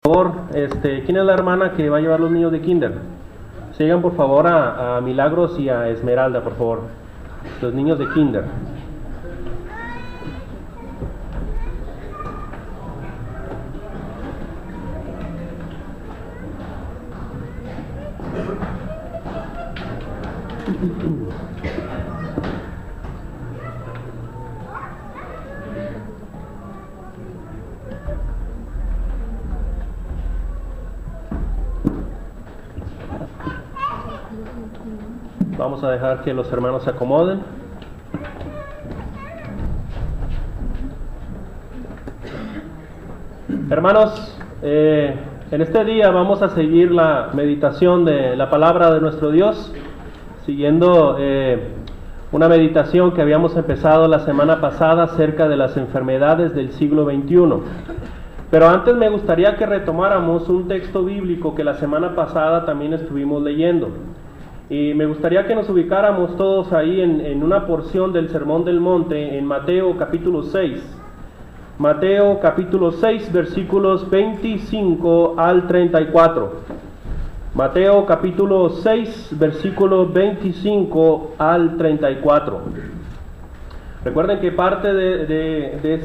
Por favor, ¿quién es la hermana que va a llevar los niños de kinder? Sigan por favor a Milagros y a Esmeralda, por favor. Los niños de kinder. Vamos a dejar que los hermanos se acomoden. Hermanos, en este día vamos a seguir la meditación de la palabra de nuestro Dios, siguiendo una meditación que habíamos empezado la semana pasada acerca de las enfermedades del siglo XXI. Pero antes me gustaría que retomáramos un texto bíblico que la semana pasada también estuvimos leyendo. Y me gustaría que nos ubicáramos todos ahí en una porción del Sermón del Monte, en Mateo capítulo 6. Mateo capítulo 6, versículos 25 al 34. Mateo capítulo 6, versículo 25 al 34. Recuerden que parte de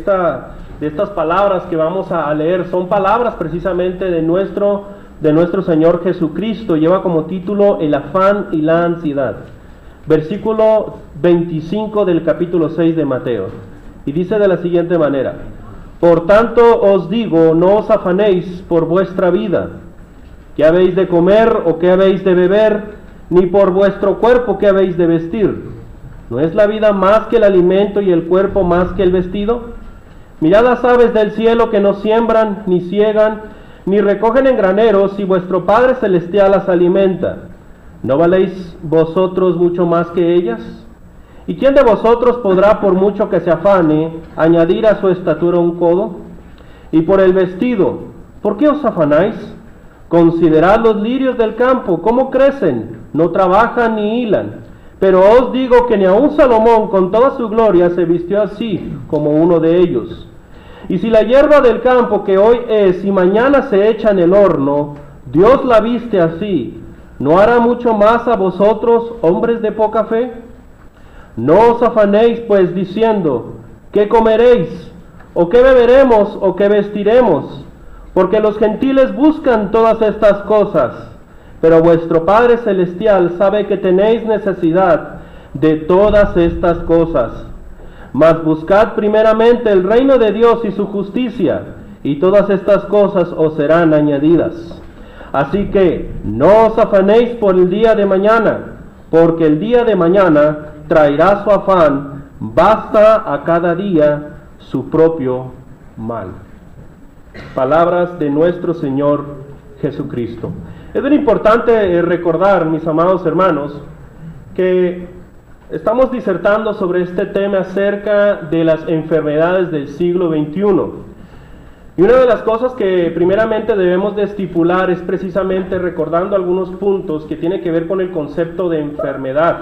estas palabras que vamos a leer son palabras precisamente de nuestro Señor Jesucristo. Lleva como título el afán y la ansiedad. Versículo 25 del capítulo 6 de Mateo. Y dice de la siguiente manera: Por tanto os digo, no os afanéis por vuestra vida, qué habéis de comer o qué habéis de beber, ni por vuestro cuerpo qué habéis de vestir. ¿No es la vida más que el alimento y el cuerpo más que el vestido? Mirad las aves del cielo, que no siembran, ni siegan, ni recogen en graneros, y vuestro Padre Celestial las alimenta. ¿No valéis vosotros mucho más que ellas? ¿Y quién de vosotros podrá, por mucho que se afane, añadir a su estatura un codo? Y por el vestido, ¿por qué os afanáis? Considerad los lirios del campo, cómo crecen, no trabajan ni hilan. Pero os digo que ni aun Salomón con toda su gloria se vistió así como uno de ellos. Y si la hierba del campo que hoy es y mañana se echa en el horno, Dios la viste así, ¿no hará mucho más a vosotros, hombres de poca fe? No os afanéis pues diciendo, ¿qué comeréis? ¿O qué beberemos? ¿O qué vestiremos? Porque los gentiles buscan todas estas cosas, pero vuestro Padre Celestial sabe que tenéis necesidad de todas estas cosas. Mas buscad primeramente el reino de Dios y su justicia, y todas estas cosas os serán añadidas. Así que no os afanéis por el día de mañana, porque el día de mañana traerá su afán, basta a cada día su propio mal. Palabras de nuestro Señor Jesucristo. Es bien importante recordar, mis amados hermanos, que estamos disertando sobre este tema acerca de las enfermedades del siglo XXI. Y una de las cosas que primeramente debemos de estipular es precisamente recordando algunos puntos que tienen que ver con el concepto de enfermedad.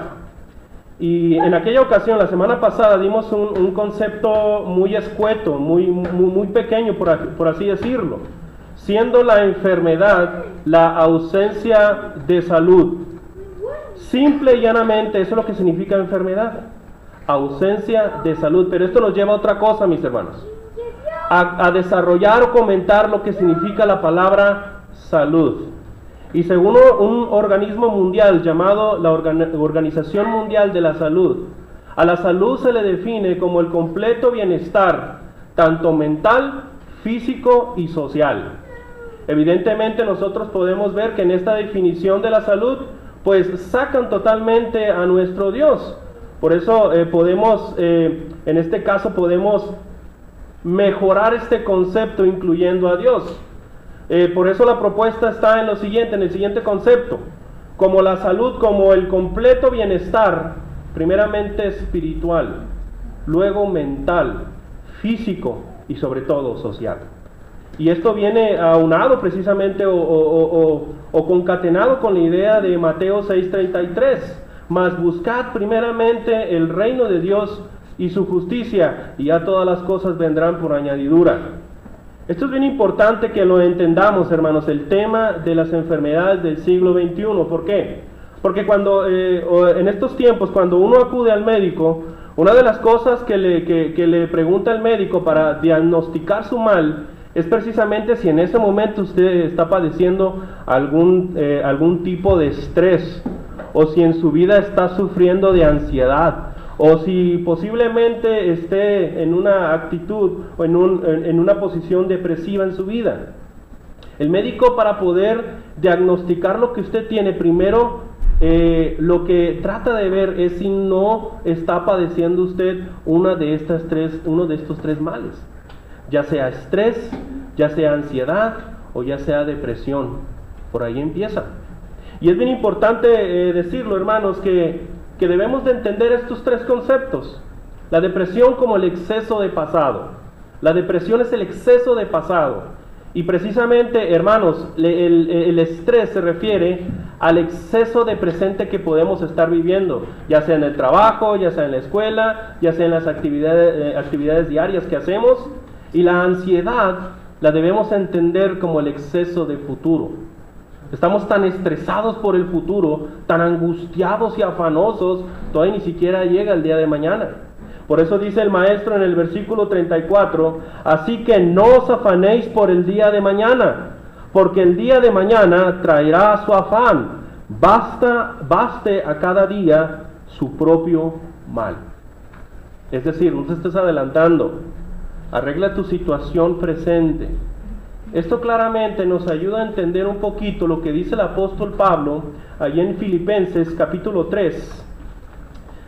Y en aquella ocasión, la semana pasada, dimos un concepto muy escueto, muy pequeño, por así decirlo, siendo la enfermedad la ausencia de salud. Simple y llanamente, eso es lo que significa enfermedad, ausencia de salud. Pero esto nos lleva a otra cosa, mis hermanos, a desarrollar o comentar lo que significa la palabra salud. Y según un organismo mundial llamado la Organización Mundial de la Salud, a la salud se le define como el completo bienestar, tanto mental, físico y social. Evidentemente nosotros podemos ver que en esta definición de la salud, pues sacan totalmente a nuestro Dios. Por eso en este caso podemos mejorar este concepto incluyendo a Dios. Por eso la propuesta está en el siguiente concepto, como la salud, como el completo bienestar, primeramente espiritual, luego mental, físico y sobre todo social. Y esto viene aunado precisamente o concatenado con la idea de Mateo 6:33, mas buscad primeramente el reino de Dios y su justicia, y ya todas las cosas vendrán por añadidura. Esto es bien importante que lo entendamos, hermanos, el tema de las enfermedades del siglo XXI. ¿Por qué? Porque en estos tiempos, cuando uno acude al médico, una de las cosas que le pregunta el médico para diagnosticar su mal es precisamente si en ese momento usted está padeciendo algún tipo de estrés, o si en su vida está sufriendo de ansiedad, o si posiblemente esté en una actitud o en una posición depresiva en su vida. El médico, para poder diagnosticar lo que usted tiene, primero lo que trata de ver es si no está padeciendo usted uno de estos tres males, ya sea estrés, ya sea ansiedad o ya sea depresión. Por ahí empieza. Y es bien importante decirlo, hermanos, que debemos de entender estos tres conceptos. La depresión como el exceso de pasado. La depresión es el exceso de pasado. Y precisamente, hermanos, el estrés se refiere al exceso de presente que podemos estar viviendo, ya sea en el trabajo, ya sea en la escuela, ya sea en las actividades diarias que hacemos. Y la ansiedad la debemos entender como el exceso de futuro. Estamos tan estresados por el futuro, tan angustiados y afanosos, todavía ni siquiera llega el día de mañana. Por eso dice el maestro en el versículo 34, así que no os afanéis por el día de mañana, porque el día de mañana traerá su afán. Baste a cada día su propio mal. Es decir, no te estés adelantando, arregla tu situación presente. Esto claramente nos ayuda a entender un poquito lo que dice el apóstol Pablo allí en Filipenses capítulo 3.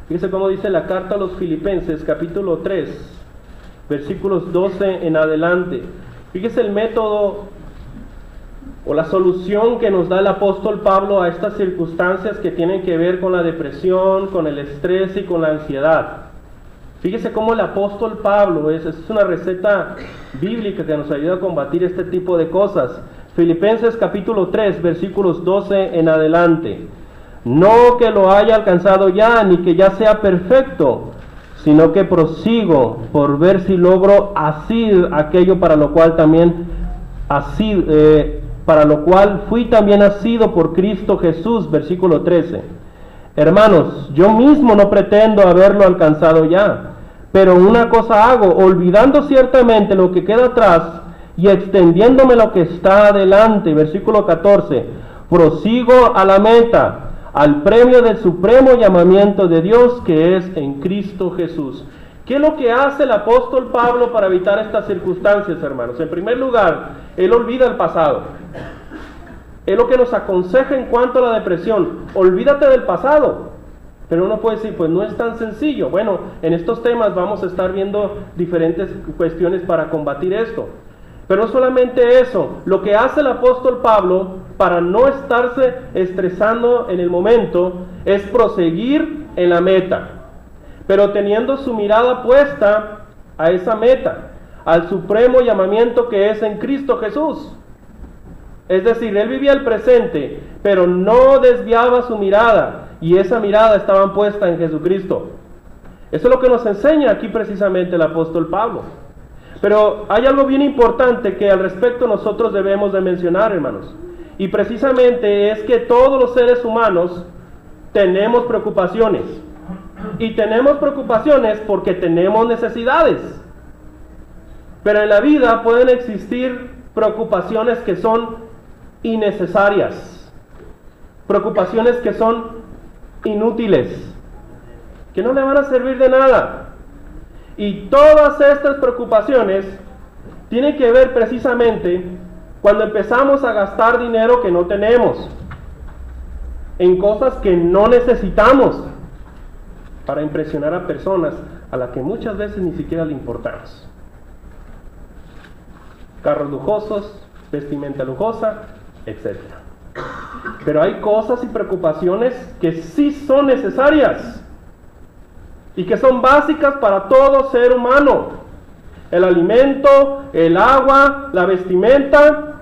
Fíjense cómo dice la carta a los Filipenses capítulo 3, versículos 12 en adelante. Fíjese el método o la solución que nos da el apóstol Pablo a estas circunstancias que tienen que ver con la depresión, con el estrés y con la ansiedad. Fíjese cómo el apóstol Pablo, es una receta bíblica que nos ayuda a combatir este tipo de cosas. Filipenses capítulo 3, versículos 12 en adelante. No que lo haya alcanzado ya, ni que ya sea perfecto, sino que prosigo por ver si logro asir aquello para lo cual fui también asido por Cristo Jesús. Versículo 13. Hermanos, yo mismo no pretendo haberlo alcanzado ya, pero una cosa hago, olvidando ciertamente lo que queda atrás y extendiéndome lo que está adelante. Versículo 14. Prosigo a la meta, al premio del supremo llamamiento de Dios que es en Cristo Jesús. ¿Qué es lo que hace el apóstol Pablo para evitar estas circunstancias, hermanos? En primer lugar, él olvida el pasado. Es lo que nos aconseja en cuanto a la depresión. Olvídate del pasado. Pero uno puede decir, pues no es tan sencillo. Bueno, en estos temas vamos a estar viendo diferentes cuestiones para combatir esto. Pero no solamente eso, lo que hace el apóstol Pablo para no estarse estresando en el momento es proseguir en la meta, pero teniendo su mirada puesta a esa meta, al supremo llamamiento que es en Cristo Jesús. Es decir, él vivía el presente, pero no desviaba su mirada, y esa mirada estaba puesta en Jesucristo. Eso es lo que nos enseña aquí precisamente el apóstol Pablo. Pero hay algo bien importante que al respecto nosotros debemos de mencionar, hermanos. Y precisamente es que todos los seres humanos tenemos preocupaciones. Y tenemos preocupaciones porque tenemos necesidades. Pero en la vida pueden existir preocupaciones que son innecesarias. Preocupaciones que son inútiles. Que no le van a servir de nada. Y todas estas preocupaciones tienen que ver precisamente cuando empezamos a gastar dinero que no tenemos en cosas que no necesitamos para impresionar a personas a las que muchas veces ni siquiera le importamos. Carros lujosos, vestimenta lujosa, etc. Pero hay cosas y preocupaciones que sí son necesarias y que son básicas para todo ser humano. El alimento, el agua, la vestimenta,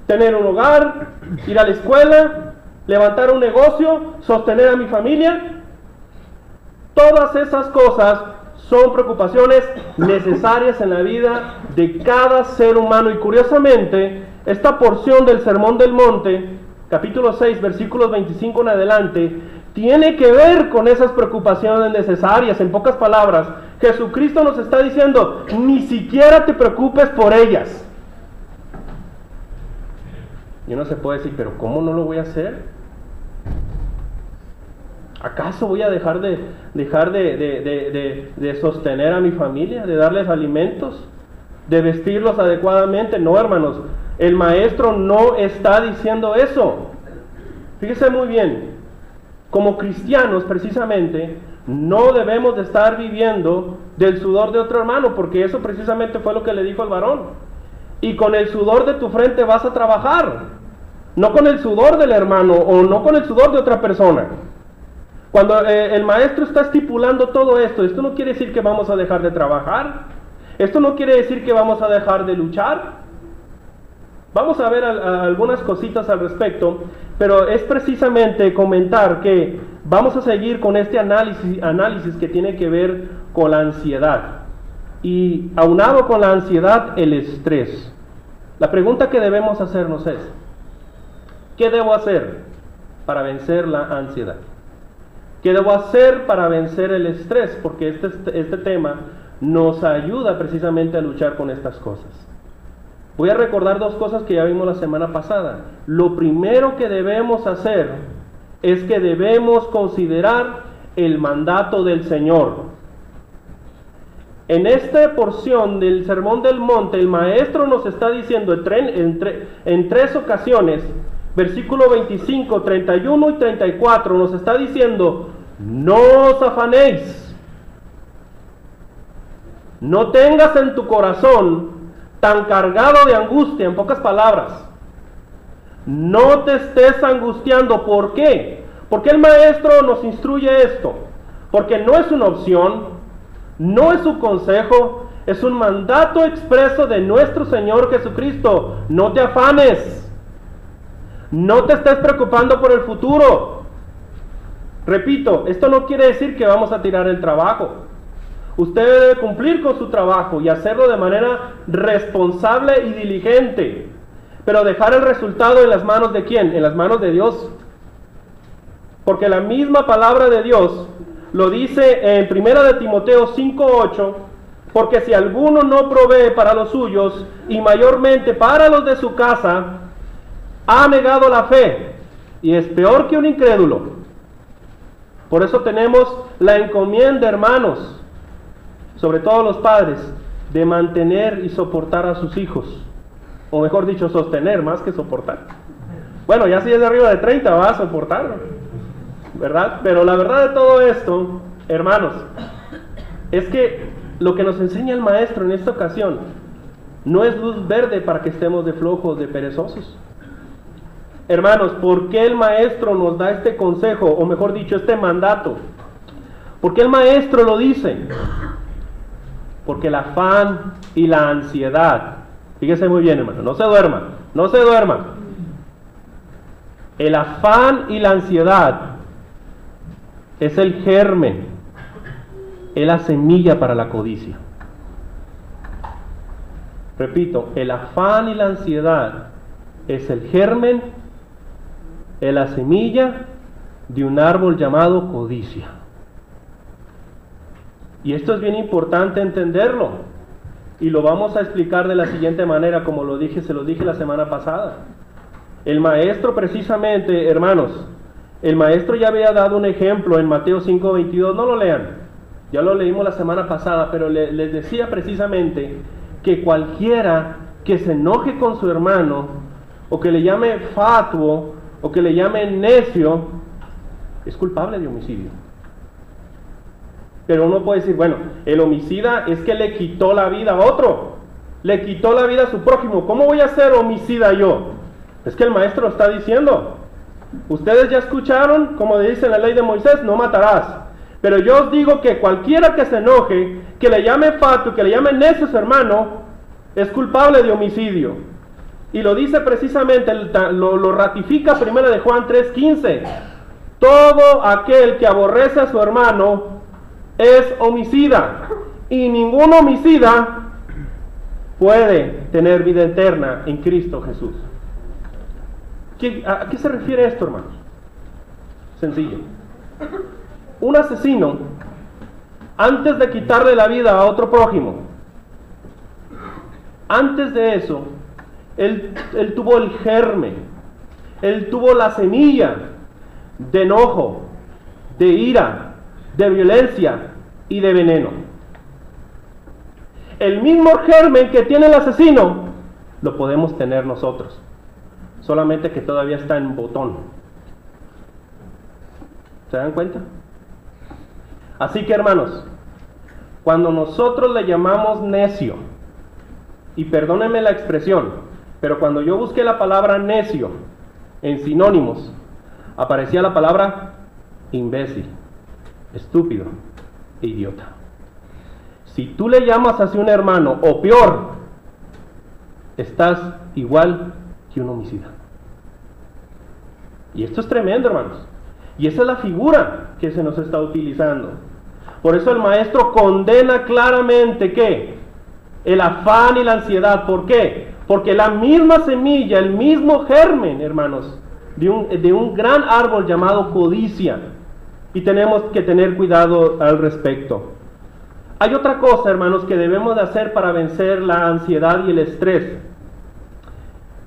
tener un hogar, ir a la escuela, levantar un negocio, sostener a mi familia. Todas esas cosas son preocupaciones necesarias en la vida de cada ser humano. Y curiosamente, esta porción del Sermón del Monte, capítulo 6, versículos 25 en adelante, tiene que ver con esas preocupaciones necesarias. En pocas palabras, Jesucristo nos está diciendo, ni siquiera te preocupes por ellas. Y uno se puede decir, pero ¿cómo no lo voy a hacer? ¿Acaso voy a dejar de sostener a mi familia, de darles alimentos, de vestirlos adecuadamente? No, hermanos, el maestro no está diciendo eso. Fíjese muy bien, como cristianos precisamente, no debemos de estar viviendo del sudor de otro hermano, porque eso precisamente fue lo que le dijo el varón. Y con el sudor de tu frente vas a trabajar, no con el sudor del hermano o no con el sudor de otra persona. Cuando el maestro está estipulando todo esto, esto no quiere decir que vamos a dejar de trabajar, esto no quiere decir que vamos a dejar de luchar. Vamos a ver algunas cositas al respecto, pero es precisamente comentar que vamos a seguir con este análisis que tiene que ver con la ansiedad. Y aunado con la ansiedad, el estrés. La pregunta que debemos hacernos es, ¿qué debo hacer para vencer la ansiedad? ¿Qué debo hacer para vencer el estrés? Porque este tema nos ayuda precisamente a luchar con estas cosas. Voy a recordar dos cosas que ya vimos la semana pasada. Lo primero que debemos hacer es que debemos considerar el mandato del Señor. En esta porción del Sermón del Monte, el maestro nos está diciendo en tres ocasiones, versículo 25, 31 y 34, nos está diciendo, no os afanéis, no tengas en tu corazón tan cargado de angustia, en pocas palabras, no te estés angustiando. ¿Por qué? Porque el maestro nos instruye esto, porque no es una opción, no es un consejo, es un mandato expreso de nuestro Señor Jesucristo. No te afanes. No te estés preocupando por el futuro. Repito, esto no quiere decir que vamos a tirar el trabajo. Usted debe cumplir con su trabajo y hacerlo de manera responsable y diligente. Pero dejar el resultado en las manos de ¿quién? En las manos de Dios. Porque la misma palabra de Dios lo dice en 1 de Timoteo 5:8. Porque si alguno no provee para los suyos y mayormente para los de su casa, ha negado la fe y es peor que un incrédulo. Por eso tenemos la encomienda, hermanos, sobre todo los padres, de mantener y soportar a sus hijos, o mejor dicho, sostener más que soportar. Bueno, ya si es de arriba de 30 va a soportar, ¿verdad? Pero la verdad de todo esto, hermanos, es que lo que nos enseña el maestro en esta ocasión no es luz verde para que estemos de flojos, de perezosos. Hermanos, ¿por qué el maestro nos da este consejo, o mejor dicho, este mandato? ¿Por qué el maestro lo dice? Porque el afán y la ansiedad, fíjese muy bien, hermano, no se duerma, no se duerma. El afán y la ansiedad es el germen, es la semilla para la codicia. Repito, el afán y la ansiedad es el germen, es la semilla de un árbol llamado codicia. Y esto es bien importante entenderlo. Y lo vamos a explicar de la siguiente manera, como se lo dije la semana pasada. El maestro precisamente, hermanos, el maestro ya había dado un ejemplo en Mateo 5:22, no lo lean, ya lo leímos la semana pasada, pero les decía precisamente que cualquiera que se enoje con su hermano, o que le llame fatuo, o que le llame necio, es culpable de homicidio. Pero uno puede decir, bueno, el homicida es que le quitó la vida a otro, le quitó la vida a su prójimo. ¿Cómo voy a ser homicida yo? Es que el maestro está diciendo, ustedes ya escucharon, como dice la ley de Moisés, no matarás. Pero yo os digo que cualquiera que se enoje, que le llame fatuo, que le llame necio a su hermano, es culpable de homicidio. Y lo dice precisamente, lo ratifica 1 de Juan 3:15. Todo aquel que aborrece a su hermano es homicida, y ningún homicida puede tener vida eterna en Cristo Jesús. ¿A qué se refiere esto, hermanos? Sencillo. Un asesino, antes de quitarle la vida a otro prójimo, antes de eso, él tuvo el germen, él tuvo la semilla de enojo, de ira, de violencia y de veneno. El mismo germen que tiene el asesino, lo podemos tener nosotros, solamente que todavía está en botón. ¿Se dan cuenta? Así que, hermanos, cuando nosotros le llamamos necio, y perdónenme la expresión, pero cuando yo busqué la palabra necio en sinónimos, aparecía la palabra imbécil, estúpido, idiota. Si tú le llamas así a un hermano, o peor, estás igual que un homicida. Y esto es tremendo, hermanos. Y esa es la figura que se nos está utilizando. Por eso el maestro condena claramente que el afán y la ansiedad. ¿Por qué? Porque la misma semilla, el mismo germen, hermanos, de un gran árbol llamado codicia. Y tenemos que tener cuidado al respecto. Hay otra cosa, hermanos, que debemos de hacer para vencer la ansiedad y el estrés.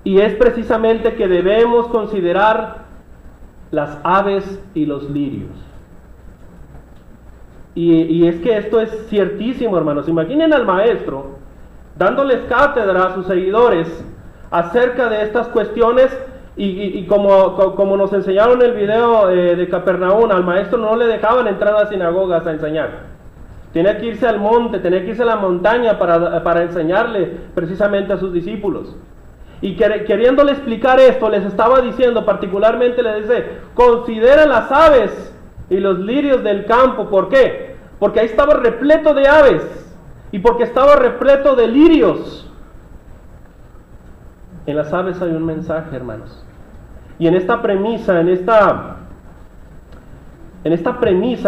Y es precisamente que debemos considerar las aves y los lirios. Y es que esto es ciertísimo, hermanos. Imaginen al maestro dándoles cátedra a sus seguidores acerca de estas cuestiones. Y como nos enseñaron en el video de Capernaum, al maestro no le dejaban entrar a las sinagogas a enseñar. Tenía que irse al monte, tenía que irse a la montaña para enseñarle precisamente a sus discípulos. Y queriéndole explicar esto, les estaba diciendo, particularmente le dice, considera las aves y los lirios del campo. ¿Por qué? Porque ahí estaba repleto de aves y porque estaba repleto de lirios. En las aves hay un mensaje, hermanos. Y en esta premisa,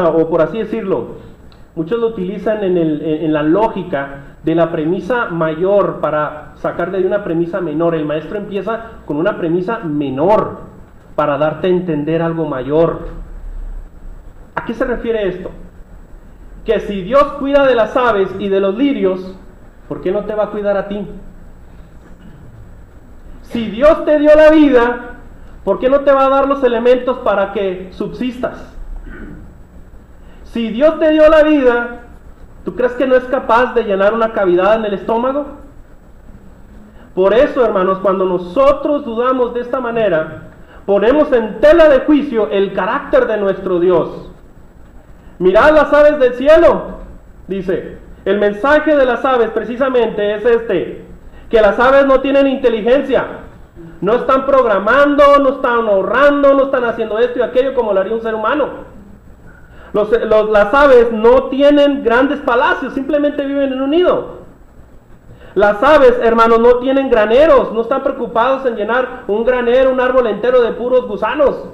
o por así decirlo, muchos lo utilizan en la lógica de la premisa mayor para sacar de una premisa menor. El maestro empieza con una premisa menor para darte a entender algo mayor. ¿A qué se refiere esto? Que si Dios cuida de las aves y de los lirios, ¿por qué no te va a cuidar a ti? Si Dios te dio la vida, ¿por qué no te va a dar los elementos para que subsistas? Si Dios te dio la vida, ¿tú crees que no es capaz de llenar una cavidad en el estómago? Por eso, hermanos, cuando nosotros dudamos de esta manera, ponemos en tela de juicio el carácter de nuestro Dios. Mirad las aves del cielo, dice. El mensaje de las aves precisamente es que las aves no tienen inteligencia, no están programando, no están ahorrando, no están haciendo esto y aquello como lo haría un ser humano. Las aves no tienen grandes palacios, simplemente viven en un nido. Las aves, hermanos, no tienen graneros, no están preocupados en llenar un granero, un árbol entero de puros gusanos.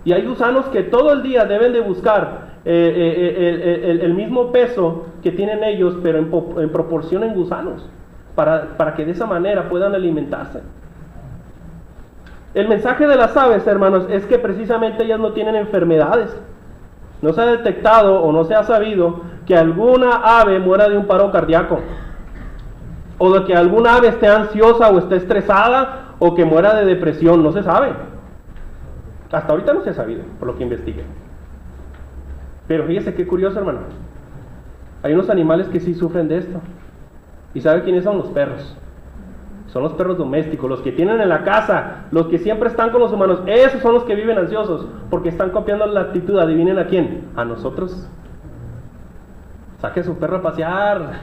Y hay gusanos que todo el día deben de buscar el mismo peso que tienen ellos, pero en proporción en gusanos, para que de esa manera puedan alimentarse. El mensaje de las aves, hermanos, es que precisamente ellas no tienen enfermedades. No se ha detectado o no se ha sabido que alguna ave muera de un paro cardíaco, o de que alguna ave esté ansiosa o esté estresada, o que muera de depresión. No se sabe. Hasta ahorita no se ha sabido, por lo que investigué. Pero fíjese qué curioso, hermano. Hay unos animales que sí sufren de esto. ¿Y sabe quiénes son? Los perros. Son los perros domésticos, los que tienen en la casa, los que siempre están con los humanos. Esos son los que viven ansiosos, porque están copiando la actitud. ¿Adivinen a quién? A nosotros. Saque su perro a pasear,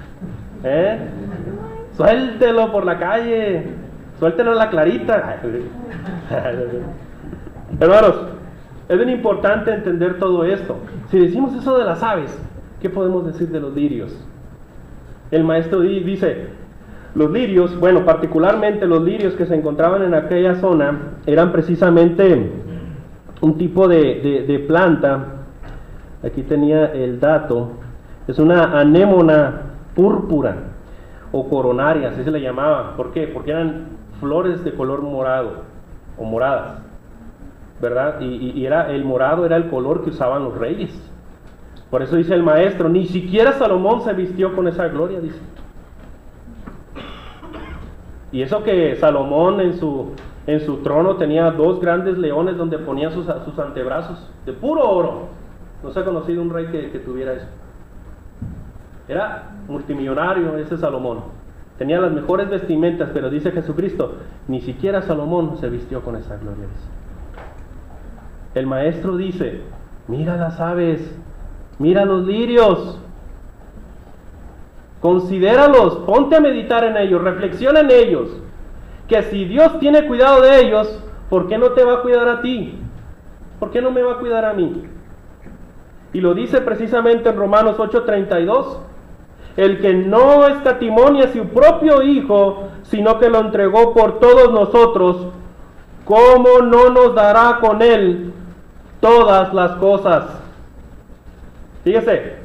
suéltelo por la calle, suéltelo a la clarita. Hermanos, es bien importante entender todo esto. Si decimos eso de las aves, ¿qué podemos decir de los lirios? El maestro dice, los lirios, bueno, particularmente los lirios que se encontraban en aquella zona, eran precisamente un tipo de planta. Aquí tenía el dato. Es una anémona púrpura. o coronarias, así se le llamaba. ¿Por qué? Porque eran flores de color morado o moradas, ¿verdad? Y era, el morado era el color que usaban los reyes. Por eso dice el maestro, ni siquiera Salomón se vistió con esa gloria, dice. Y eso que Salomón en su trono tenía 2 grandes leones donde ponía sus antebrazos de puro oro. No se ha conocido un rey que tuviera eso. Era multimillonario ese Salomón. Tenía las mejores vestimentas, pero dice Jesucristo, ni siquiera Salomón se vistió con esa gloria. Dice. El maestro dice, mira las aves, mira los lirios, considéralos, ponte a meditar en ellos, reflexiona en ellos, que si Dios tiene cuidado de ellos, ¿por qué no te va a cuidar a ti? ¿Por qué no me va a cuidar a mí? Y lo dice precisamente en Romanos 8:32, el que no escatimó ni a su propio Hijo, sino que lo entregó por todos nosotros, ¿cómo no nos dará con Él todas las cosas? Fíjese,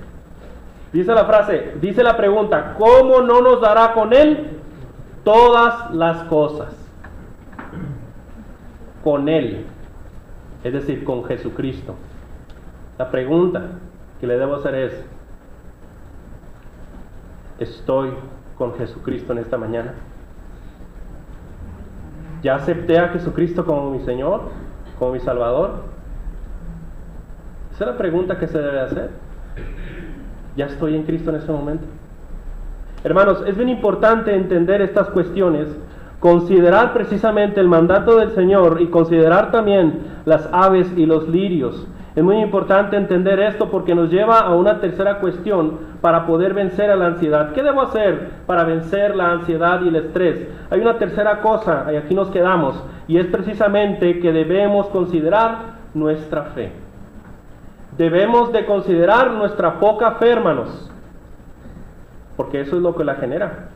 dice la frase, dice la pregunta, ¿cómo no nos dará con Él todas las cosas? Con Él, es decir, con Jesucristo. La pregunta que le debo hacer es, ¿estoy con Jesucristo en esta mañana? ¿Ya acepté a Jesucristo como mi Señor, como mi Salvador? Esa es la pregunta que se debe hacer. ¿Ya estoy en Cristo en este momento? Hermanos, es bien importante entender estas cuestiones, considerar precisamente el mandato del Señor y considerar también las aves y los lirios. Es muy importante entender esto porque nos lleva a una tercera cuestión para poder vencer a la ansiedad. ¿Qué debo hacer para vencer la ansiedad y el estrés? Hay una tercera cosa, y aquí nos quedamos, y es precisamente que debemos considerar nuestra fe. Debemos de considerar nuestra poca fe, hermanos, porque eso es lo que la genera.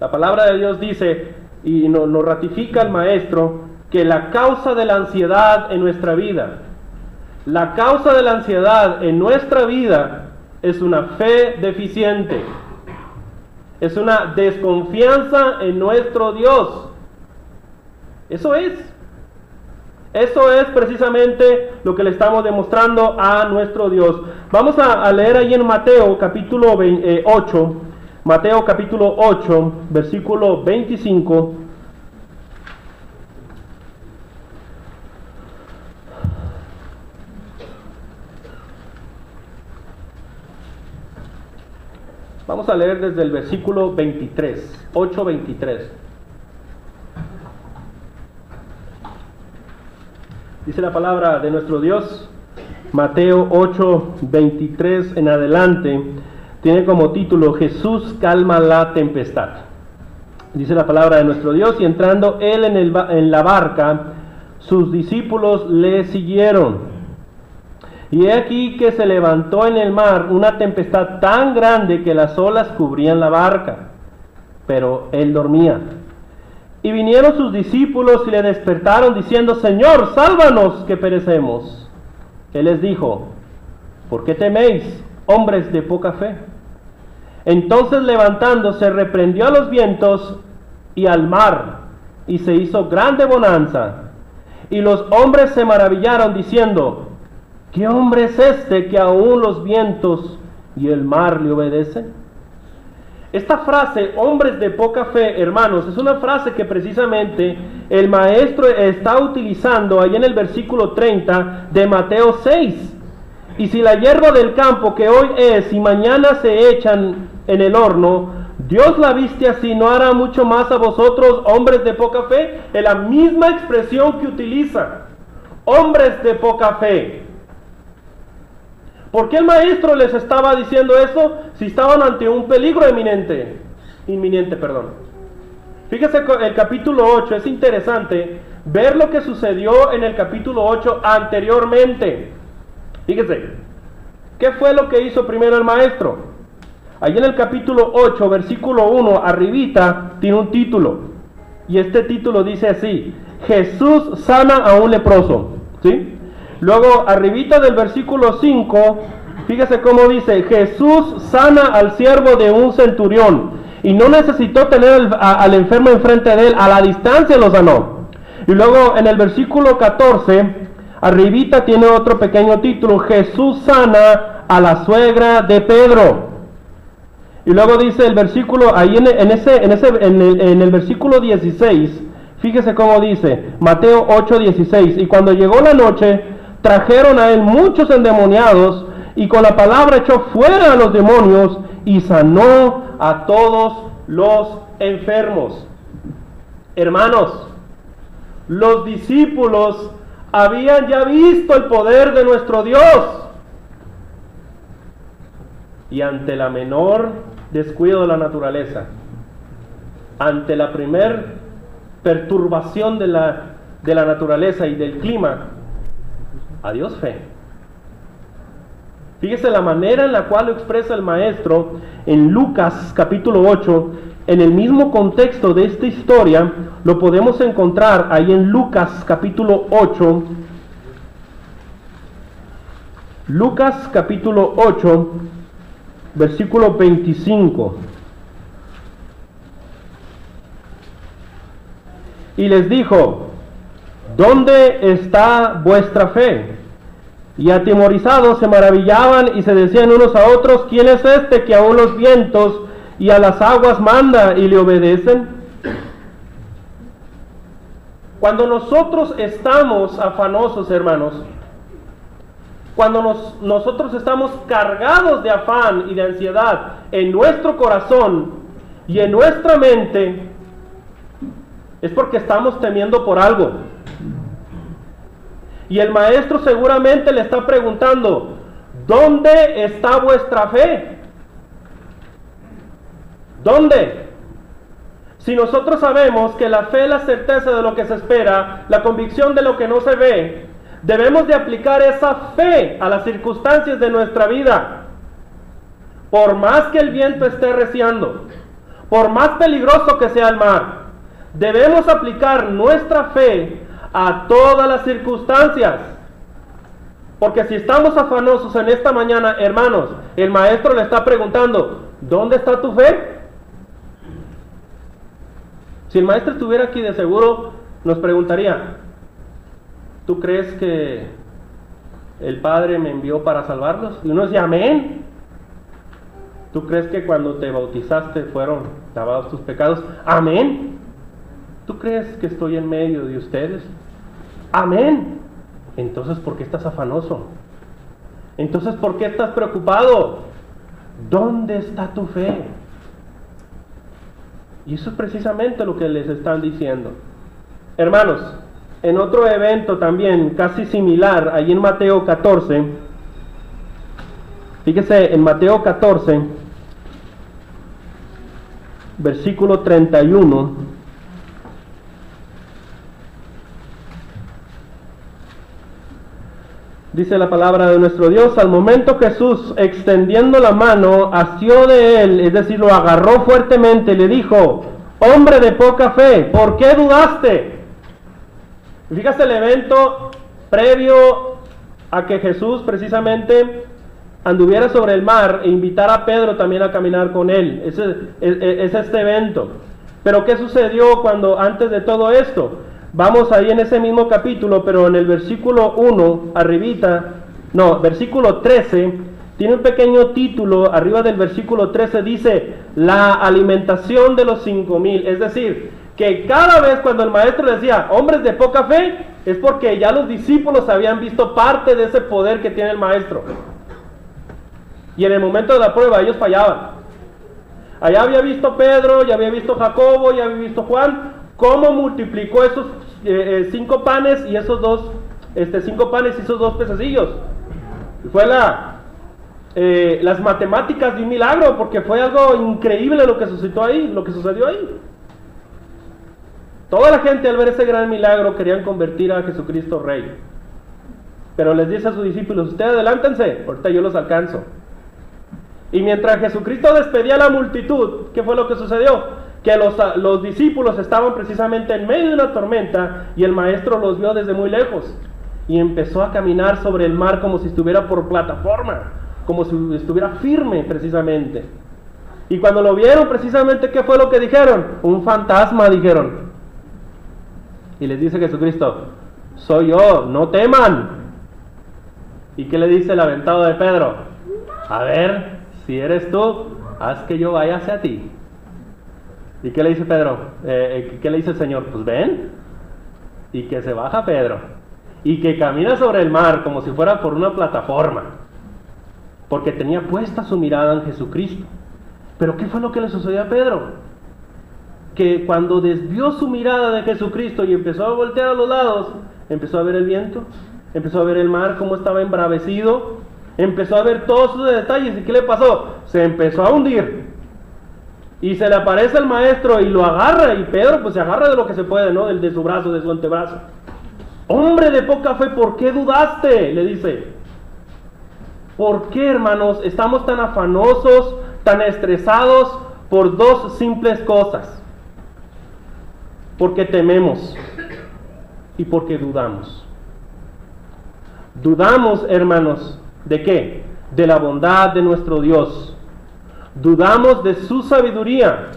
La palabra de Dios dice, y nos ratifica el maestro, que la causa de la ansiedad en nuestra vida, la causa de la ansiedad en nuestra vida es una fe deficiente, es una desconfianza en nuestro Dios. Eso es precisamente lo que le estamos demostrando a nuestro Dios. Vamos a leer ahí en Mateo capítulo 8, Mateo capítulo 8, versículo 25. Vamos a leer desde el versículo 23, 8:23. Dice la palabra de nuestro Dios, Mateo 8:23 en adelante, tiene como título, Jesús calma la tempestad. Dice la palabra de nuestro Dios, y entrando él en la barca, sus discípulos le siguieron. Y he aquí que se levantó en el mar una tempestad tan grande que las olas cubrían la barca, pero él dormía. Y vinieron sus discípulos y le despertaron diciendo, Señor, sálvanos que perecemos. Él les dijo, ¿por qué teméis, hombres de poca fe? Entonces levantándose reprendió a los vientos y al mar, y se hizo grande bonanza. Y los hombres se maravillaron diciendo, ¿qué hombre es este que aún los vientos y el mar le obedecen? Esta frase, hombres de poca fe, hermanos, es una frase que precisamente el maestro está utilizando ahí en el versículo 30 de Mateo 6. Y si la hierba del campo que hoy es y mañana se echan en el horno, Dios la viste así, ¿no hará mucho más a vosotros, hombres de poca fe? Es la misma expresión que utiliza, hombres de poca fe. ¿Por qué el maestro les estaba diciendo eso si estaban ante un peligro inminente? Fíjese el capítulo 8, es interesante ver lo que sucedió en el capítulo 8 anteriormente. Fíjese, ¿qué fue lo que hizo primero el maestro? Allí en el capítulo 8, versículo 1, arribita, tiene un título. Y este título dice así, Jesús sana a un leproso. ¿Sí? Luego, arribita del versículo 5, Fíjese cómo dice, Jesús sana al siervo de un centurión y no necesitó tener al enfermo enfrente de él, a la distancia lo sanó. Y luego en el versículo 14, arribita tiene otro pequeño título, Jesús sana a la suegra de Pedro. Y luego dice el versículo, ahí en el versículo 16, fíjese cómo dice, Mateo 8:16, y cuando llegó la noche, trajeron a él muchos endemoniados, y con la palabra echó fuera a los demonios, y sanó a todos los enfermos. Hermanos, los discípulos habían ya visto el poder de nuestro Dios, y ante la menor descuido de la naturaleza, ante la primer perturbación de la naturaleza y del clima, adiós fe. Fíjese la manera en la cual lo expresa el maestro en Lucas capítulo 8, en el mismo contexto de esta historia, lo podemos encontrar ahí en Lucas capítulo 8, Lucas capítulo 8, versículo 25. Y les dijo, ¿dónde está vuestra fe? Y atemorizados se maravillaban y se decían unos a otros, ¿quién es este que aún los vientos y a las aguas manda y le obedecen? Cuando nosotros estamos afanosos, hermanos, cuando nosotros estamos cargados de afán y de ansiedad en nuestro corazón y en nuestra mente, es porque estamos temiendo por algo. Y el maestro seguramente le está preguntando, ¿dónde está vuestra fe? ¿Dónde? Si nosotros sabemos que la fe es la certeza de lo que se espera, la convicción de lo que no se ve, debemos de aplicar esa fe a las circunstancias de nuestra vida. Por más que el viento esté reciando, por más peligroso que sea el mar, debemos aplicar nuestra fe a todas las circunstancias. Porque si estamos afanosos en esta mañana, hermanos, el maestro le está preguntando, ¿dónde está tu fe? Si el maestro estuviera aquí, de seguro nos preguntaría, ¿tú crees que el Padre me envió para salvarlos? Y uno dice, amén. ¿Tú crees que cuando te bautizaste fueron lavados tus pecados? Amén. ¿Tú crees que estoy en medio de ustedes? Amén. Entonces, ¿por qué estás afanoso? Entonces, ¿por qué estás preocupado? ¿Dónde está tu fe? Y eso es precisamente lo que les están diciendo. Hermanos, en otro evento también casi similar, ahí en Mateo 14, fíjese en Mateo 14, versículo 31, dice la palabra de nuestro Dios, al momento Jesús, extendiendo la mano, asió de él, es decir, lo agarró fuertemente y le dijo, hombre de poca fe, ¿por qué dudaste? Fíjate el evento previo a que Jesús precisamente anduviera sobre el mar e invitara a Pedro también a caminar con él. Es este evento. Pero ¿qué sucedió antes de todo esto? Vamos ahí en ese mismo capítulo, pero en el versículo 1, versículo 13, tiene un pequeño título, arriba del versículo 13 dice, la alimentación de los 5,000, es decir, que cada vez cuando el maestro decía, hombres de poca fe, es porque ya los discípulos habían visto parte de ese poder que tiene el maestro. Y en el momento de la prueba ellos fallaban. Allá había visto Pedro, ya había visto Jacobo, ya había visto Juan, cómo multiplicó esos 5 panes y esos 2 pececillos. Fue las matemáticas de un milagro, porque fue algo increíble lo que sucedió ahí. Toda la gente al ver ese gran milagro querían convertir a Jesucristo rey. Pero les dice a sus discípulos, ustedes adelántense, ahorita yo los alcanzo. Y mientras Jesucristo despedía a la multitud, ¿qué fue lo que sucedió? Que los discípulos estaban precisamente en medio de una tormenta y el maestro los vio desde muy lejos y empezó a caminar sobre el mar como si estuviera por plataforma, como si estuviera firme precisamente. Y cuando lo vieron precisamente, ¿qué fue lo que dijeron? Un fantasma, dijeron. Y les dice Jesucristo, soy yo, no teman. ¿Y qué le dice el aventado de Pedro? A ver, si eres tú, haz que yo vaya hacia ti. ¿Y qué le dice Pedro? ¿Qué le dice el Señor? Pues ven. Y que se baja Pedro. Y que camina sobre el mar como si fuera por una plataforma. Porque tenía puesta su mirada en Jesucristo. Pero ¿qué fue lo que le sucedió a Pedro? Que cuando desvió su mirada de Jesucristo y empezó a voltear a los lados, empezó a ver el viento, empezó a ver el mar como estaba embravecido, empezó a ver todos sus detalles. ¿Y qué le pasó? Se empezó a hundir. Y se le aparece el maestro y lo agarra, y Pedro pues se agarra de lo que se puede, ¿no? De su brazo, de su antebrazo. Hombre de poca fe, ¿por qué dudaste? Le dice. ¿Por qué, hermanos, estamos tan afanosos, tan estresados por dos simples cosas? Porque tememos y porque dudamos. Dudamos, hermanos, ¿de qué? De la bondad de nuestro Dios. Dudamos de su sabiduría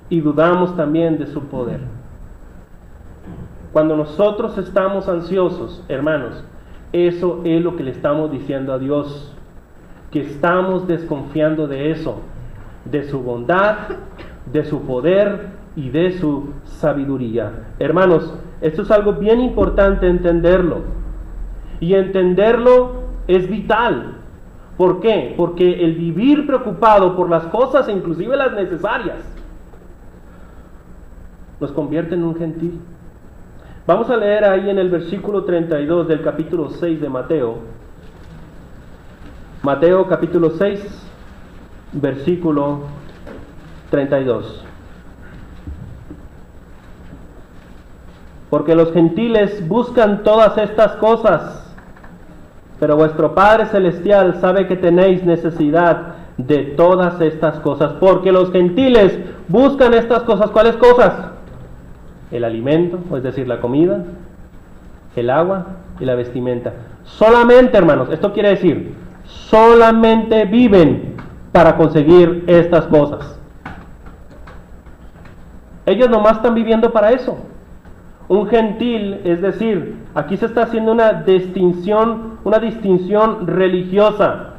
y dudamos también de su poder. Cuando nosotros estamos ansiosos, hermanos, eso es lo que le estamos diciendo a Dios, que estamos desconfiando de eso, de su bondad, de su poder y de su sabiduría. Hermanos, esto es algo bien importante entenderlo, y entenderlo es vital. ¿Por qué? Porque el vivir preocupado por las cosas, inclusive las necesarias, nos convierte en un gentil. Vamos a leer ahí en el versículo 32 del capítulo 6 de Mateo. Mateo capítulo 6, versículo 32. Porque los gentiles buscan todas estas cosas, pero vuestro Padre Celestial sabe que tenéis necesidad de todas estas cosas. Porque los gentiles buscan estas cosas. ¿Cuáles cosas? El alimento, es decir, la comida, el agua y la vestimenta. Solamente, hermanos, esto quiere decir, solamente viven para conseguir estas cosas. Ellos nomás están viviendo para eso. Un gentil, es decir, aquí se está haciendo una distinción religiosa,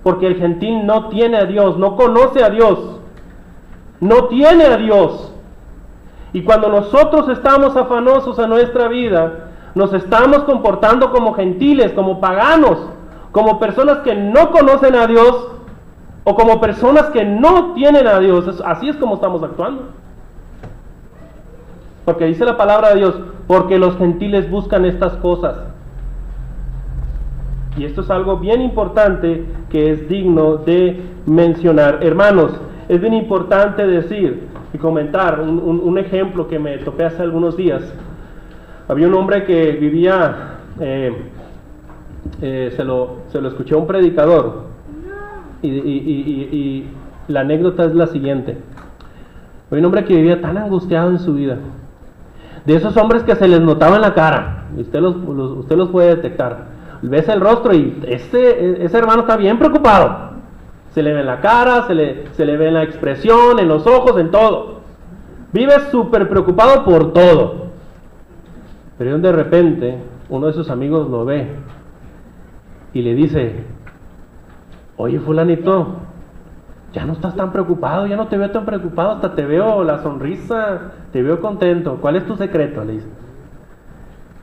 porque el gentil no tiene a Dios, no conoce a Dios, no tiene a Dios. Y cuando nosotros estamos afanosos en nuestra vida, nos estamos comportando como gentiles, como paganos, como personas que no conocen a Dios, o como personas que no tienen a Dios. Así es como estamos actuando. Porque dice la palabra de Dios, porque los gentiles buscan estas cosas. Y esto es algo bien importante que es digno de mencionar. Hermanos, es bien importante decir y comentar un ejemplo que me topé hace algunos días. Había un hombre que vivía, se lo escuché a un predicador, y la anécdota es la siguiente. Había un hombre que vivía tan angustiado en su vida, de esos hombres que se les notaba en la cara, y usted los puede detectar. Ves el rostro y ese hermano está bien preocupado. Se le ve en la cara, se le ve en la expresión, en los ojos, en todo. Vive súper preocupado por todo. Pero de repente, uno de sus amigos lo ve y le dice, oye fulanito, ya no estás tan preocupado, ya no te veo tan preocupado, hasta te veo la sonrisa, te veo contento. ¿Cuál es tu secreto? Le dice.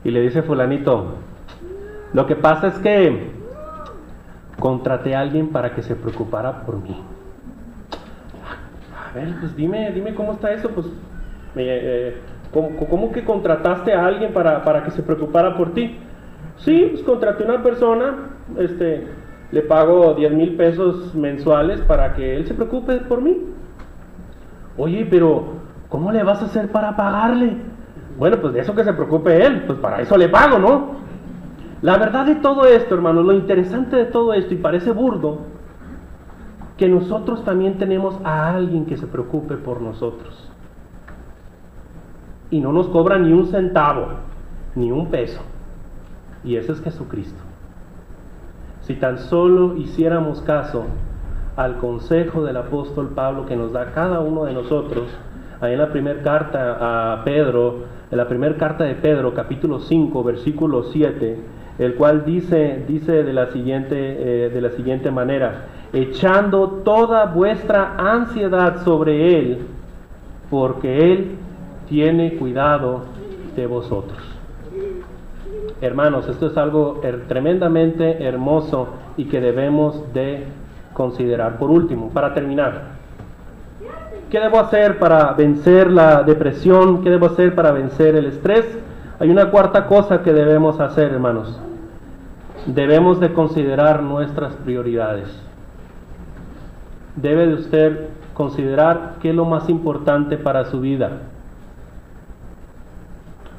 Y le dice fulanito, lo que pasa es que contraté a alguien para que se preocupara por mí. A ver, pues dime cómo está eso. Pues, ¿cómo que contrataste a alguien para que se preocupara por ti? Sí, pues contraté a una persona, le pago 10,000 pesos mensuales para que él se preocupe por mí. Oye, pero ¿cómo le vas a hacer para pagarle? Bueno, pues de eso que se preocupe él, pues para eso le pago, ¿no? La verdad de todo esto, hermanos, lo interesante de todo esto, y parece burdo, que nosotros también tenemos a alguien que se preocupe por nosotros. Y no nos cobra ni un centavo, ni un peso. Y ese es Jesucristo. si tan solo hiciéramos caso al consejo del apóstol Pablo que nos da cada uno de nosotros, ahí en la primera carta a Pedro, en la primera carta de Pedro, capítulo 5, versículo 7, el cual dice de la siguiente manera: echando toda vuestra ansiedad sobre Él, porque Él tiene cuidado de vosotros. Hermanos, esto es algo tremendamente hermoso y que debemos de considerar. Por último, para terminar, ¿qué debo hacer para vencer la depresión? ¿Qué debo hacer para vencer el estrés? Hay una cuarta cosa que debemos hacer, hermanos. Debemos de considerar nuestras prioridades. Debe de usted considerar qué es lo más importante para su vida.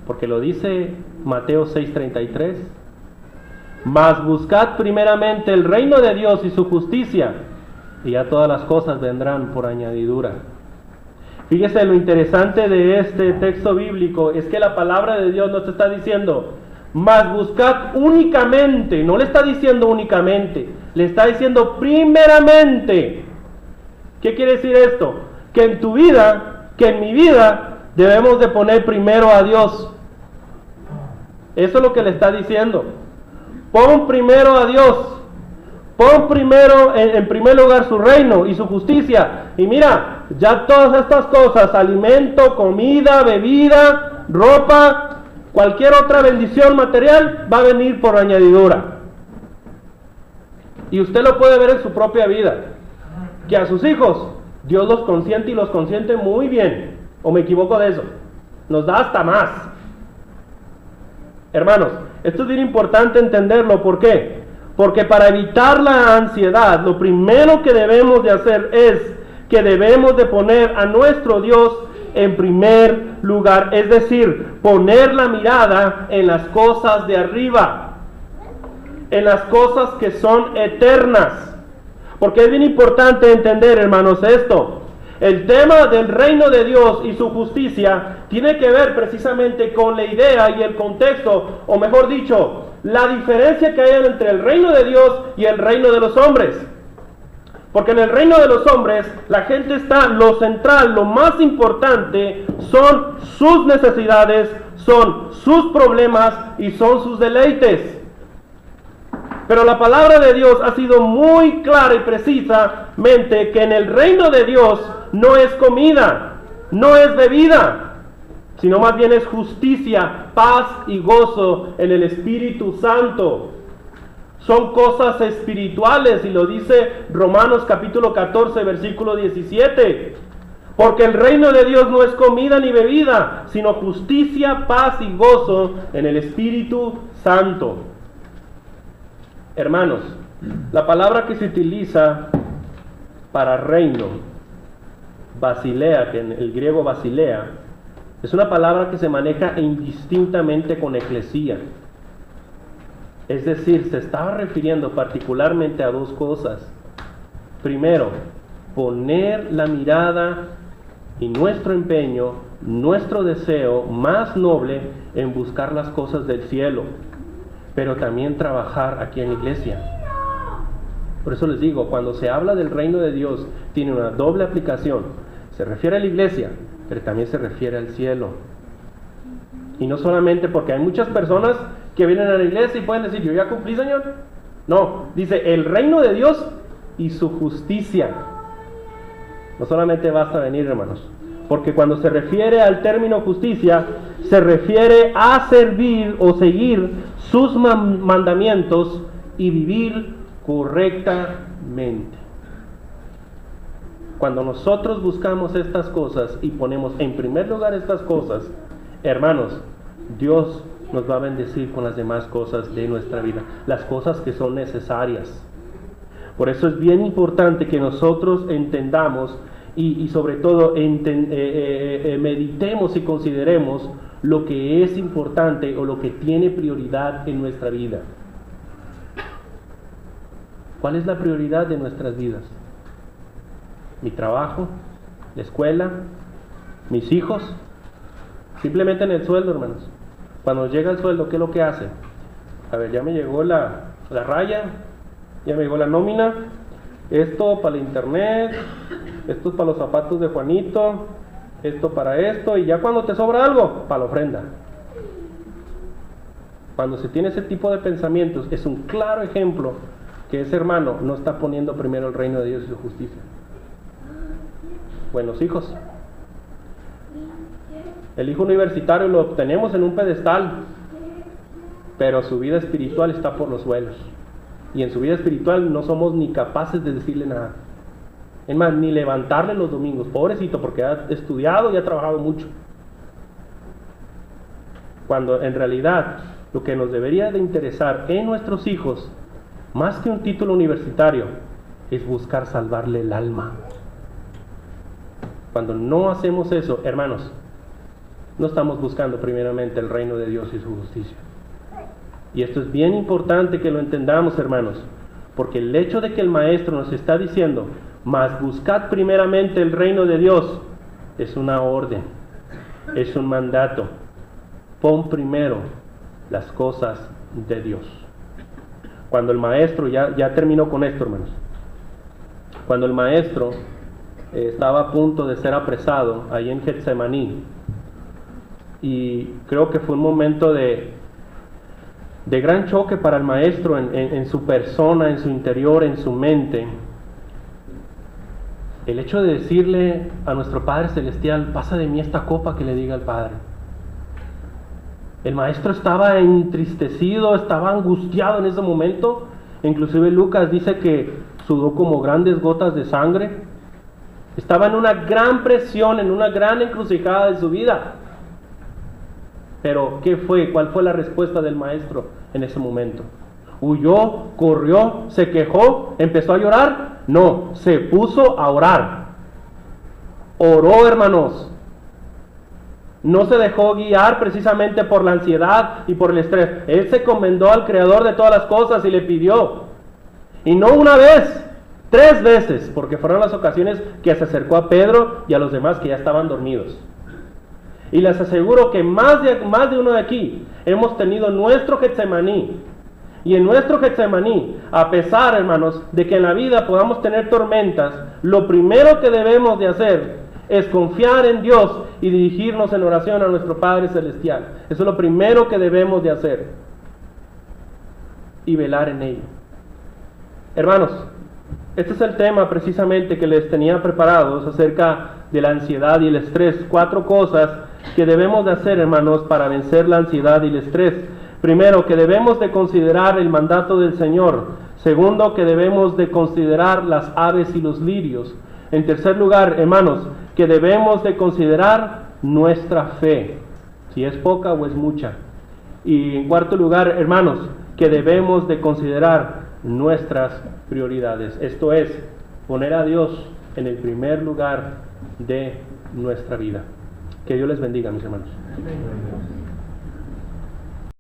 Porque lo dice Mateo 6:33. Mas buscad primeramente el reino de Dios y su justicia, y ya todas las cosas vendrán por añadidura. Fíjese, lo interesante de este texto bíblico es que la palabra de Dios nos está diciendo: mas buscad únicamente. No le está diciendo únicamente, le está diciendo primeramente. ¿Qué quiere decir esto? Que en tu vida, que en mi vida, debemos de poner primero a Dios. Eso es lo que le está diciendo. Pon primero a Dios. Pon primero, en primer lugar, su reino y su justicia. Y mira, ya todas estas cosas, alimento, comida, bebida, ropa, cualquier otra bendición material, va a venir por añadidura. Y usted lo puede ver en su propia vida. Que a sus hijos, Dios los consiente y los consiente muy bien. ¿O me equivoco de eso? Nos da hasta más. Hermanos, esto es bien importante entenderlo. ¿Por qué? Porque para evitar la ansiedad, lo primero que debemos de hacer es que debemos de poner a nuestro Dios en primer lugar. Es decir, poner la mirada en las cosas de arriba, en las cosas que son eternas. Porque es bien importante entender, hermanos, esto. El tema del reino de Dios y su justicia tiene que ver precisamente con la idea y el contexto, o mejor dicho, la diferencia que hay entre el reino de Dios y el reino de los hombres. Porque en el reino de los hombres, la gente está, lo central, lo más importante, son sus necesidades, son sus problemas y son sus deleites. Pero la palabra de Dios ha sido muy clara y precisamente que en el reino de Dios no es comida, no es bebida, sino más bien es justicia, paz y gozo en el Espíritu Santo. Son cosas espirituales, y lo dice Romanos capítulo 14, versículo 17. Porque el reino de Dios no es comida ni bebida, sino justicia, paz y gozo en el Espíritu Santo. Hermanos, la palabra que se utiliza para reino, basilea, que en el griego basilea, es una palabra que se maneja indistintamente con eclesía. Es decir, se estaba refiriendo particularmente a dos cosas. Primero, poner la mirada y nuestro empeño, nuestro deseo más noble en buscar las cosas del cielo, pero también trabajar aquí en la iglesia. Por eso les digo, cuando se habla del reino de Dios, tiene una doble aplicación. Se refiere a la iglesia, pero también se refiere al cielo. Y no solamente porque hay muchas personas que vienen a la iglesia y pueden decir: yo ya cumplí, Señor. No, dice el reino de Dios y su justicia. No solamente basta venir, hermanos, porque cuando se refiere al término justicia, se refiere a servir o seguir sus mandamientos y vivir correctamente. Cuando nosotros buscamos estas cosas y ponemos en primer lugar estas cosas, hermanos, Dios nos va a bendecir con las demás cosas de nuestra vida, las cosas que son necesarias. Por eso es bien importante que nosotros entendamos y sobre todo meditemos y consideremos lo que es importante o lo que tiene prioridad en nuestra vida. ¿Cuál es la prioridad de nuestras vidas? ¿Mi trabajo? ¿La escuela? ¿Mis hijos? Simplemente en el sueldo, hermanos. Cuando llega el sueldo, ¿qué es lo que hace? A ver, ya me llegó la raya, ya me llegó la nómina, esto para el internet, esto es para los zapatos de Juanito, esto para esto, y ya cuando te sobra algo, para la ofrenda. Cuando se tiene ese tipo de pensamientos, es un claro ejemplo que ese hermano no está poniendo primero el reino de Dios y su justicia. Buenos hijos. El hijo universitario lo obtenemos en un pedestal, pero su vida espiritual está por los suelos. Y en su vida espiritual no somos ni capaces de decirle nada. Es más, ni levantarle los domingos, pobrecito, porque ha estudiado y ha trabajado mucho. Cuando en realidad lo que nos debería de interesar en nuestros hijos, más que un título universitario, es buscar salvarle el alma. Cuando no hacemos eso, hermanos, no estamos buscando primeramente el reino de Dios y su justicia. Y esto es bien importante que lo entendamos, hermanos, porque el hecho de que el maestro nos está diciendo, mas buscad primeramente el reino de Dios, es una orden, es un mandato. Pon primero las cosas de Dios. Cuando el maestro, ya terminó con esto, hermanos, cuando el maestro estaba a punto de ser apresado ahí en Getsemaní, y creo que fue un momento de gran choque para el maestro en su persona, en su interior, en su mente, el hecho de decirle a nuestro Padre Celestial, pasa de mí esta copa, que le diga al Padre. El maestro estaba entristecido, estaba angustiado en ese momento. Inclusive Lucas dice que sudó como grandes gotas de sangre. Estaba en una gran presión, en una gran encrucijada de su vida. Pero, ¿qué fue? ¿Cuál fue la respuesta del maestro en ese momento? ¿Huyó? ¿Corrió? ¿Se quejó? ¿Empezó a llorar? No, se puso a orar. Oró, hermanos. No se dejó guiar precisamente por la ansiedad y por el estrés. Él se encomendó al Creador de todas las cosas y le pidió. Y no una vez, 3 veces, porque fueron las ocasiones que se acercó a Pedro y a los demás que ya estaban dormidos. Y les aseguro que más de uno de aquí hemos tenido nuestro Getsemaní. Y en nuestro Getsemaní, a pesar, hermanos, de que en la vida podamos tener tormentas, lo primero que debemos de hacer es confiar en Dios y dirigirnos en oración a nuestro Padre Celestial. Eso es lo primero que debemos de hacer. Y velar en ello. Hermanos, este es el tema precisamente que les tenía preparados acerca de la ansiedad y el estrés. 4 cosas que debemos de hacer, hermanos, para vencer la ansiedad y el estrés. Primero, que debemos de considerar el mandato del Señor. Segundo, que debemos de considerar las aves y los lirios. En tercer lugar, hermanos, que debemos de considerar nuestra fe, si es poca o es mucha. Y en cuarto lugar, hermanos, que debemos de considerar nuestras prioridades. Esto es, poner a Dios en el primer lugar de nuestra vida. Que Dios les bendiga, mis hermanos.